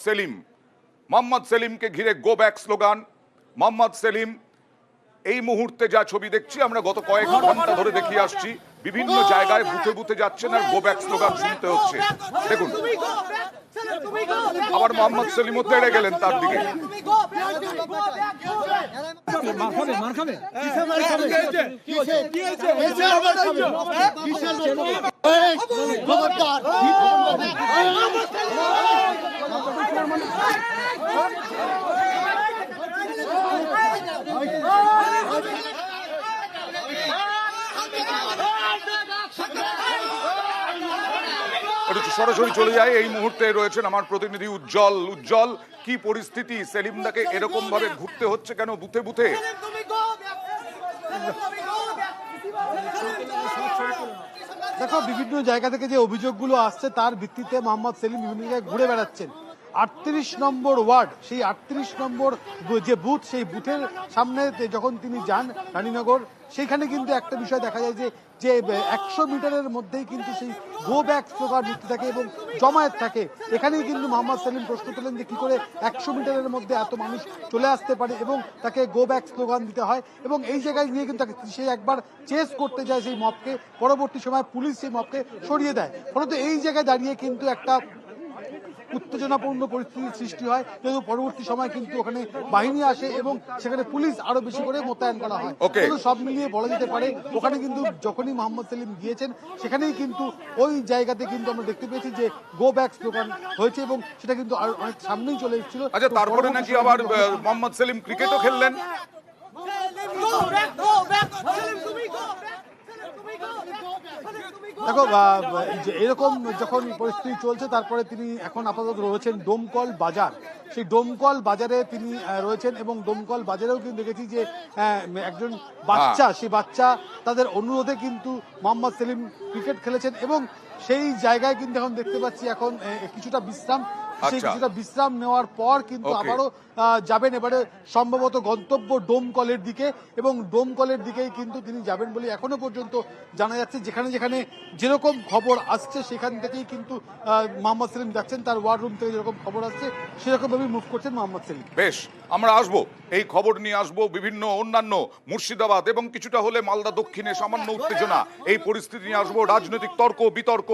সেলিম, মোহাম্মদ সেলিমকে ঘিরে go back slogan. Mohammad Selim এই মুহূর্তে যা ছবি দেখছি, আমরা গত কয়েক ঘন্টা ধরে দেখিয়ে আসছি, বিভিন্ন জায়গায় বুথে বুথে যাচ্ছেন আর গো ব্যাক স্লোগান শুনতে হচ্ছে। দেখুন, আবার মোহাম্মদ সেলিমও তেড়ে গেলেন তার দিকে। সরাসরি চলে যায়, এই মুহূর্তে রয়েছেন আমার প্রতিনিধি উজ্জ্বল। উজ্জ্বল, কি পরিস্থিতি? সেলিমদাকে এরকম ভাবে ঘুরতে হচ্ছে কেন বুথে বুথে? দেখো, বিভিন্ন জায়গা থেকে যে অভিযোগগুলো আসছে তার ভিত্তিতে মোহাম্মদ সেলিম বিভিন্ন জায়গায় ঘুরে বেড়াচ্ছেন। 38 নম্বর ওয়ার্ড, সেই 38 নম্বর যে বুথ, সেই বুথের সামনে যখন তিনি যান রানীনগর, সেখানে কিন্তু একটা বিষয় দেখা যায় যে 100 মিটারের মধ্যেই কিন্তু সেই গো ব্যাক স্লোগান উঠতে থাকে এবং জমায়েত থাকে। এখানেই কিন্তু মোহাম্মদ সেলিম প্রশ্ন তোলেন যে কি করে 100 মিটারের মধ্যে এত মানুষ চলে আসতে পারে এবং তাকে গো ব্যাক স্লোগান দিতে হয়। এবং এই জায়গায় নিয়ে কিন্তু সে একবার চেস করতে যায় সেই মবকে, পরবর্তী সময় পুলিশ সেই মবকে সরিয়ে দেয়। ফলত এই জায়গায় দাঁড়িয়ে কিন্তু একটা উত্তেজনাপূর্ণ পরিস্থিতির সৃষ্টি হয়, যেহেতু পরবর্তী সময় কিন্তু ওখানে বাহিনী আসে এবং সেখানে পুলিশ আরো বেশি করে মোতায়েন করা হয়। সব মিলিয়ে বলা যেতে পারে ওখানে কিন্তু যখনই মোহাম্মদ সেলিম গিয়েছেন সেখানেই কিন্তু ওই জায়গাতে কিন্তু আমরা দেখতে পেয়েছি যে গো ব্যাক স্লোগান হয়েছে এবং সেটা কিন্তু অনেক সামনেই চলে এসেছিল। আচ্ছা, তারপরে নাকি আবার মোহাম্মদ সেলিম ক্রিকেটও খেললেন। দেখো, এরকম যখন পরিস্থিতি চলছে, তারপরে তিনি এখন আপাতত রয়েছেন ডোমকল বাজার। সেই ডোমকল বাজারে তিনি রয়েছেন এবং ডোমকল বাজারেও কিন্তু দেখেছি যে একজন বাচ্চা, সেই বাচ্চা তাদের অনুরোধে কিন্তু মোহাম্মদ সেলিম ক্রিকেট খেলেছেন এবং সেই জায়গায় কিন্তু এখন দেখতে পাচ্ছি এখন কিছুটা বিশ্রাম। সেই কিছুটা বিশ্রাম নেওয়ার পর কিন্তু আবারও যাবেন এবারে সম্ভবত গন্তব্য ডোমকলের দিকে এবং ডোমকলের দিকেই কিন্তু তিনি যাবেন বলে এখনো পর্যন্ত জানা যাচ্ছে। যেখানে যেখানে যেরকম খবর আসছে সেখান থেকেই কিন্তু মোহাম্মদ সেলিম যাচ্ছেন, তার ওয়ার রুম থেকে যেরকম খবর আসছে সেরকম ভাবে মুভ করছেন মোহাম্মদ সেলিম। বেশ, আমরা আসবো, এই খবর নিয়ে আসবো। বিভিন্ন অন্যান্য মুর্শিদাবাদ এবং কিছুটা হলে মালদা দক্ষিণে সামান্য উত্তেজনা, এই পরিস্থিতি নিয়ে আসবো। রাজনৈতিক তর্ক বিতর্ক